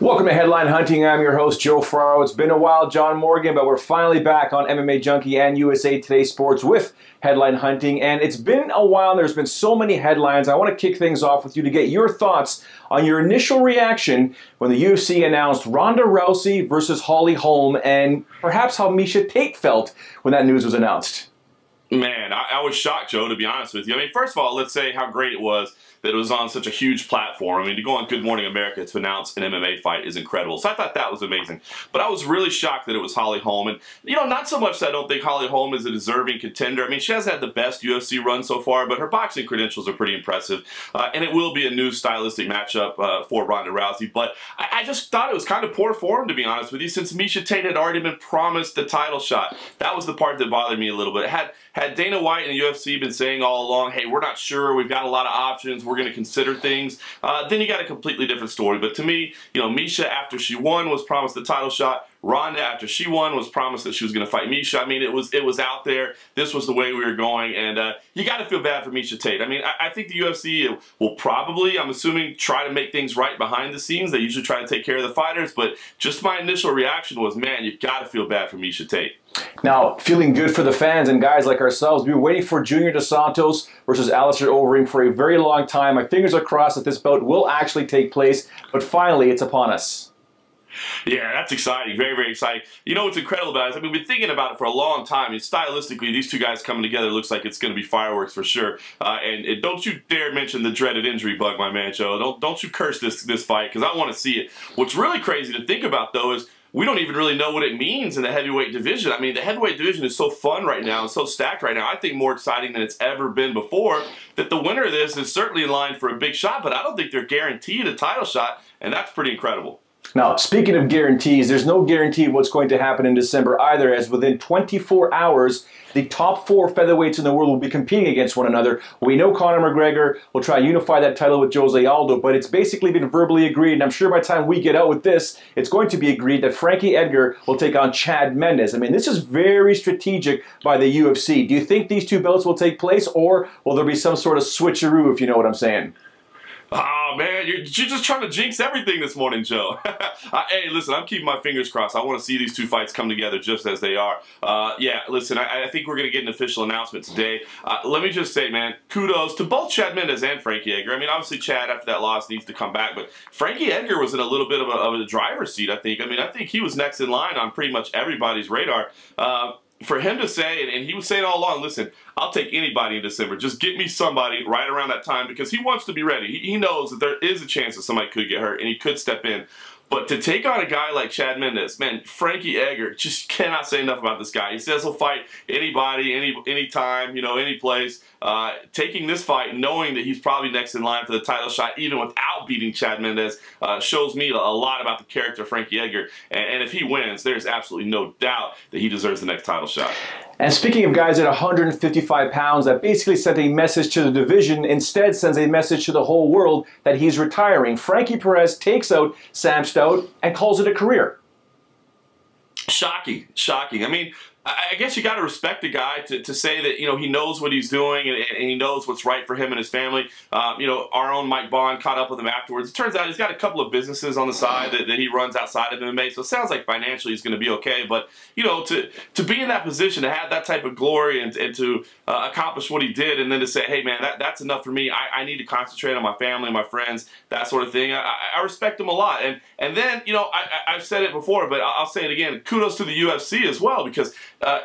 Welcome to Headline Hunting. I'm your host, Joe Ferraro. It's been a while, John Morgan, but we're finally back on MMA Junkie and USA Today Sports with Headline Hunting. And it's been a while. There's been so many headlines. I want to kick things off with you to get your thoughts on your initial reaction when the UFC announced Ronda Rousey versus Holm, and perhaps how Miesha Tate felt when that news was announced. Man, I was shocked, Joe, to be honest with you. I mean, first of all, let's say how great it was that it was on such a huge platform. I mean, to go on Good Morning America to announce an MMA fight is incredible. So I thought that was amazing. But I was really shocked that it was Holm. And, you know, not so much that I don't think Holm is a deserving contender. I mean, she hasn't had the best UFC run so far, but her boxing credentials are pretty impressive. And it will be a new stylistic matchup for Ronda Rousey. But I just thought it was kind of poor form, to be honest with you, since Miesha Tate had already been promised the title shot. That was the part that bothered me a little bit. Had Dana White and the UFC been saying all along, hey, we're not sure, we've got a lot of options, we're going to consider things, then you got a completely different story. But to me, you know, Miesha, after she won, was promised the title shot. Ronda, after she won, was promised that she was going to fight Miesha. I mean, it was out there. This was the way we were going, and you got to feel bad for Miesha Tate. I mean, I think the UFC will probably, I'm assuming, try to make things right behind the scenes. They usually try to take care of the fighters, but just my initial reaction was, man, you got to feel bad for Miesha Tate. Now, feeling good for the fans and guys like ourselves, we've been waiting for Junior Dos Santos versus Alistair Overeem for a very long time. My fingers are crossed that this bout will actually take place, but finally, it's upon us. Yeah, that's exciting. Very, very exciting. You know what's incredible about it? I mean, we've been thinking about it for a long time. I mean, stylistically, these two guys coming together looks like it's going to be fireworks for sure. And don't you dare mention the dreaded injury bug, my man, Joe. Don't you curse this fight, because I want to see it. What's really crazy to think about, though, is we don't even really know what it means in the heavyweight division. I mean, the heavyweight division is so fun right now and so stacked right now. I think more exciting than it's ever been before, that the winner of this is certainly in line for a big shot, but I don't think they're guaranteed a title shot, and that's pretty incredible. Now, speaking of guarantees, there's no guarantee of what's going to happen in December either, as within 24 hours, the top 4 featherweights in the world will be competing against one another. We know Conor McGregor will try to unify that title with Jose Aldo, but it's basically been verbally agreed, and I'm sure by the time we get out with this, it's going to be agreed that Frankie Edgar will take on Chad Mendes. I mean, this is very strategic by the UFC. Do you think these two belts will take place, or will there be some sort of switcheroo, if you know what I'm saying? Oh, man, you're just trying to jinx everything this morning, Joe. Hey, listen, I'm keeping my fingers crossed. I want to see these two fights come together just as they are. Yeah, listen, I think we're going to get an official announcement today. Let me just say, man, kudos to both Chad Mendes and Frankie Edgar. I mean, obviously, Chad, after that loss, needs to come back, but Frankie Edgar was in a little bit of a driver's seat, I think. I mean, I think he was next in line on pretty much everybody's radar. For him to say, and he was saying all along, listen, I'll take anybody in December. Just get me somebody right around that time, because he wants to be ready. He knows that there is a chance that somebody could get hurt and he could step in. But to take on a guy like Chad Mendes, man, Frankie Edgar, just cannot say enough about this guy. He says he'll fight anybody, anytime, you know, any place. Taking this fight, knowing that he's probably next in line for the title shot, even without beating Chad Mendes, shows me a lot about the character of Frankie Edgar. And if he wins, there's absolutely no doubt that he deserves the next title shot. And speaking of guys at 155 pounds that basically sent a message to the division, instead sends a message to the whole world that he's retiring, Frankie Perez takes out Sam Stout and calls it a career. Shocking, shocking. I mean, I guess you got to respect a guy to say that, you know, he knows what he's doing and he knows what's right for him and his family. You know, our own Mike Bond caught up with him afterwards. It turns out he's got a couple of businesses on the side that he runs outside of MMA, so it sounds like financially he's going to be okay. But, you know, to be in that position, to have that type of glory and to accomplish what he did, and then to say, hey, man, that's enough for me. I need to concentrate on my family, my friends, that sort of thing. I respect him a lot. And then, you know, I've said it before, but I'll say it again. Kudos to the UFC as well, because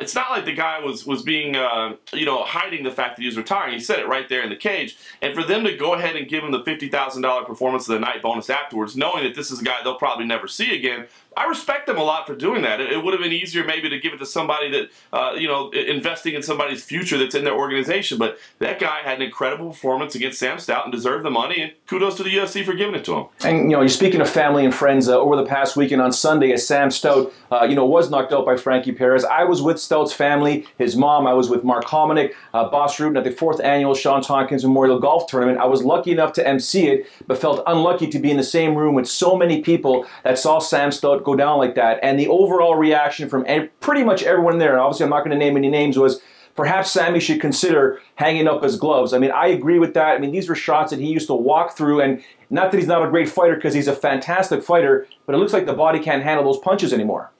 it's not like the guy was being, you know, hiding the fact that he was retiring. He said it right there in the cage. And for them to go ahead and give him the $50,000 performance of the night bonus afterwards, knowing that this is a guy they'll probably never see again, I respect them a lot for doing that. It would have been easier maybe to give it to somebody that, you know, investing in somebody's future that's in their organization. But that guy had an incredible performance against Sam Stout and deserved the money. And kudos to the UFC for giving it to him. And, you know, you're speaking of family and friends over the past weekend on Sunday, as Sam Stout, you know, was knocked out by Frankie Perez. I was with Stout's family, his mom. I was with Mark Hominick, Boss Rutan at the 4th annual Sean Tompkins Memorial Golf Tournament. I was lucky enough to MC it, but felt unlucky to be in the same room with so many people that saw Sam Stout go down like that. And the overall reaction from pretty much everyone there, and obviously I'm not going to name any names, was perhaps Sammy should consider hanging up his gloves. I mean, I agree with that. I mean, these were shots that he used to walk through, and not that he's not a great fighter, because he's a fantastic fighter, but it looks like the body can't handle those punches anymore.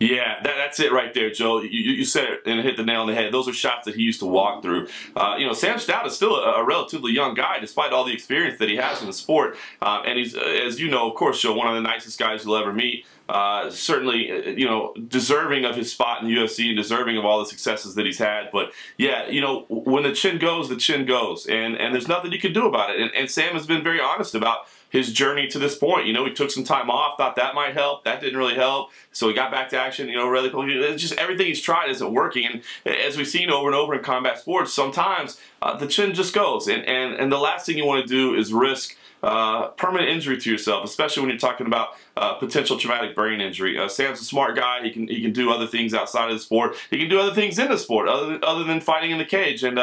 Yeah, that's it right there, Joe. You said it and hit the nail on the head. Those are shots that he used to walk through. You know, Sam Stout is still a relatively young guy, despite all the experience that he has in the sport. And he's, as you know, of course, Joe, one of the nicest guys you'll ever meet. Certainly, you know, deserving of his spot in the UFC and deserving of all the successes that he's had. But yeah, you know, when the chin goes, and there's nothing you can do about it. And Sam has been very honest about his journey to this point. You know, he took some time off, thought that might help. That didn't really help. So he got back to action, you know, really quickly. It's just everything he's tried isn't working. And as we've seen over and over in combat sports, sometimes the chin just goes. And the last thing you want to do is risk permanent injury to yourself, especially when you're talking about potential traumatic brain injury. Sam's a smart guy. He can do other things outside of the sport. He can do other things in the sport other than fighting in the cage. And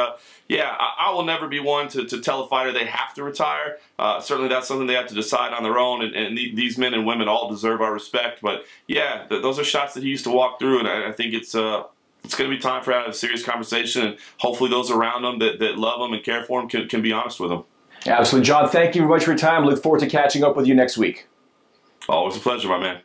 yeah, I will never be one to tell a fighter they have to retire. Certainly that's something they have to decide on their own, and these men and women all deserve our respect. But yeah, those are shots that he used to walk through, and I think it's going to be time for a serious conversation, and hopefully those around him that love him and care for him can be honest with him. Absolutely. John, thank you very much for your time. Look forward to catching up with you next week. Always a pleasure, my man.